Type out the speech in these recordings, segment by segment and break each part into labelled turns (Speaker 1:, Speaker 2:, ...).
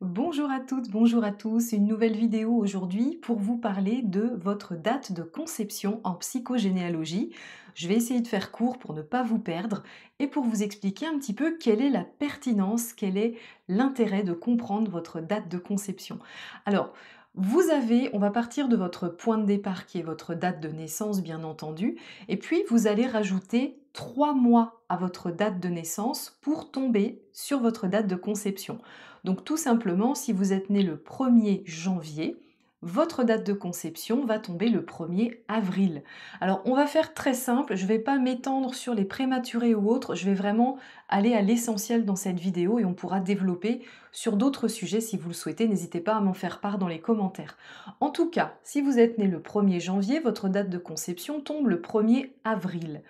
Speaker 1: Bonjour à toutes, bonjour à tous, une nouvelle vidéo aujourd'hui pour vous parler de votre date de conception en psychogénéalogie. Je vais essayer de faire court pour ne pas vous perdre et pour vous expliquer un petit peu quelle est la pertinence, quel est l'intérêt de comprendre votre date de conception. Alors, on va partir de votre point de départ qui est votre date de naissance bien entendu, et puis vous allez rajouter 3 mois à votre date de naissance pour tomber sur votre date de conception. Donc tout simplement, si vous êtes né le 1er janvier, votre date de conception va tomber le 1er avril. Alors on va faire très simple, je ne vais pas m'étendre sur les prématurés ou autres, je vais vraiment aller à l'essentiel dans cette vidéo et on pourra développer sur d'autres sujets si vous le souhaitez, n'hésitez pas à m'en faire part dans les commentaires. En tout cas, si vous êtes né le 1er janvier, votre date de conception tombe le 1er avril.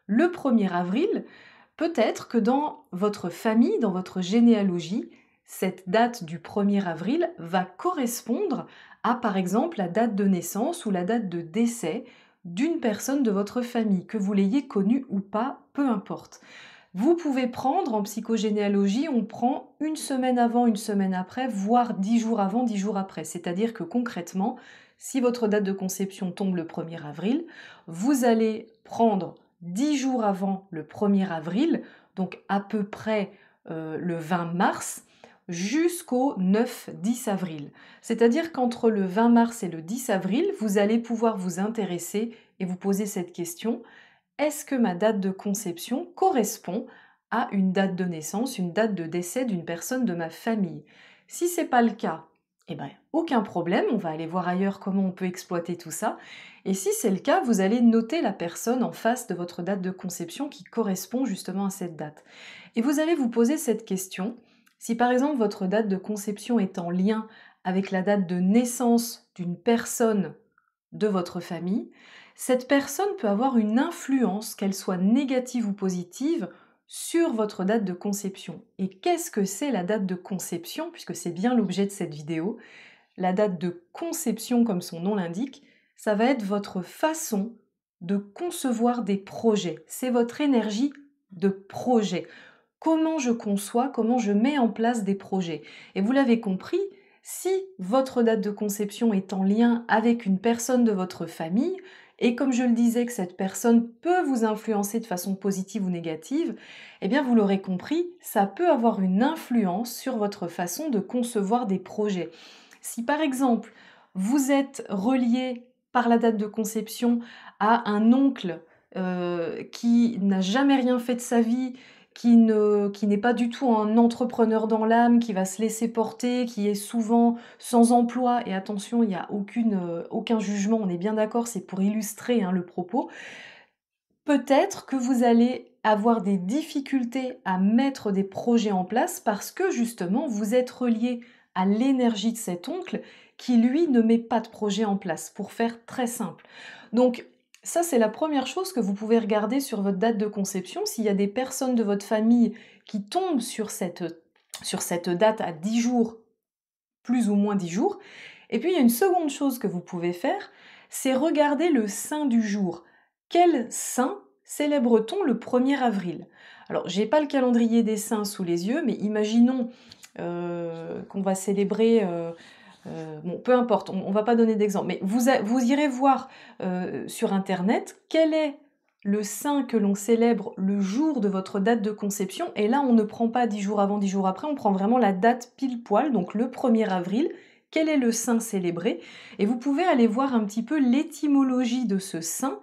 Speaker 1: Le 1er avril, peut-être que dans votre famille, dans votre généalogie, cette date du 1er avril va correspondre à, par exemple, la date de naissance ou la date de décès d'une personne de votre famille, que vous l'ayez connue ou pas, peu importe. Vous pouvez prendre, en psychogénéalogie, on prend une semaine avant, une semaine après, voire 10 jours avant, 10 jours après. C'est-à-dire que concrètement, si votre date de conception tombe le 1er avril, vous allez prendre 10 jours avant le 1er avril, donc à peu près le 20 mars, jusqu'au 9-10 avril. C'est-à-dire qu'entre le 20 mars et le 10 avril, vous allez pouvoir vous intéresser et vous poser cette question: est-ce que ma date de conception correspond à une date de naissance, une date de décès d'une personne de ma famille? Si c'est pas le cas, eh ben, aucun problème, on va aller voir ailleurs comment on peut exploiter tout ça. Et si c'est le cas, vous allez noter la personne en face de votre date de conception qui correspond justement à cette date. Et vous allez vous poser cette question: si par exemple votre date de conception est en lien avec la date de naissance d'une personne de votre famille, cette personne peut avoir une influence, qu'elle soit négative ou positive, sur votre date de conception. Et qu'est-ce que c'est la date de conception, puisque c'est bien l'objet de cette vidéo? La date de conception, comme son nom l'indique, ça va être votre façon de concevoir des projets. C'est votre énergie de projet. Comment je conçois, comment je mets en place des projets. Et vous l'avez compris, si votre date de conception est en lien avec une personne de votre famille, et comme je le disais que cette personne peut vous influencer de façon positive ou négative, eh bien vous l'aurez compris, ça peut avoir une influence sur votre façon de concevoir des projets. Si par exemple vous êtes relié par la date de conception à un oncle qui n'a jamais rien fait de sa vie, qui n'est pas du tout un entrepreneur dans l'âme, qui va se laisser porter, qui est souvent sans emploi, et attention, il n'y a aucun jugement, on est bien d'accord, c'est pour illustrer hein, le propos, peut-être que vous allez avoir des difficultés à mettre des projets en place parce que justement vous êtes relié à l'énergie de cet oncle qui lui ne met pas de projet en place, pour faire très simple. Donc ça c'est la première chose que vous pouvez regarder sur votre date de conception, s'il y a des personnes de votre famille qui tombent sur cette date à 10 jours, plus ou moins 10 jours. Et puis il y a une seconde chose que vous pouvez faire, c'est regarder le saint du jour. Quel saint célèbre-t-on le 1er avril? Alors, j'ai pas le calendrier des saints sous les yeux, mais imaginons qu'on va célébrer, bon, peu importe, on va pas donner d'exemple, mais vous irez voir sur Internet quel est le saint que l'on célèbre le jour de votre date de conception, et là on ne prend pas 10 jours avant, 10 jours après, on prend vraiment la date pile poil, donc le 1er avril, quel est le saint célébré, et vous pouvez aller voir un petit peu l'étymologie de ce saint.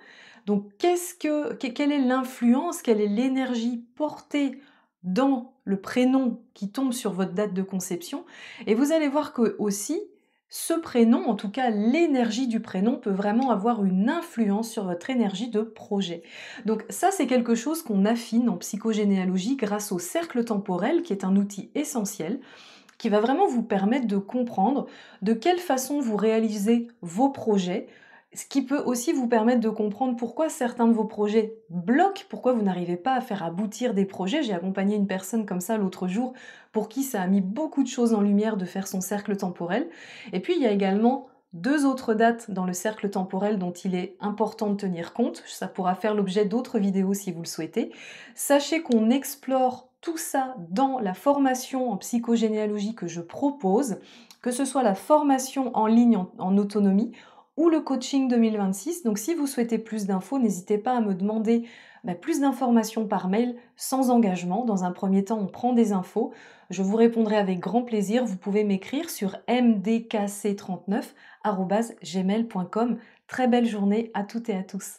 Speaker 1: Donc quelle est l'influence, quelle est l'énergie portée dans le prénom qui tombe sur votre date de conception, et vous allez voir que aussi ce prénom, en tout cas l'énergie du prénom, peut vraiment avoir une influence sur votre énergie de projet. Donc ça, c'est quelque chose qu'on affine en psychogénéalogie grâce au cercle temporel, qui est un outil essentiel, qui va vraiment vous permettre de comprendre de quelle façon vous réalisez vos projets, ce qui peut aussi vous permettre de comprendre pourquoi certains de vos projets bloquent, pourquoi vous n'arrivez pas à faire aboutir des projets. J'ai accompagné une personne comme ça l'autre jour, pour qui ça a mis beaucoup de choses en lumière de faire son cercle temporel. Et puis il y a également deux autres dates dans le cercle temporel dont il est important de tenir compte. Ça pourra faire l'objet d'autres vidéos si vous le souhaitez. Sachez qu'on explore tout ça dans la formation en psychogénéalogie que je propose, que ce soit la formation en ligne en autonomie ou le coaching 2026. Donc si vous souhaitez plus d'infos, n'hésitez pas à me demander plus d'informations par mail sans engagement. Dans un premier temps, on prend des infos. Je vous répondrai avec grand plaisir. Vous pouvez m'écrire sur mdkc39@gmail.com. Très belle journée à toutes et à tous.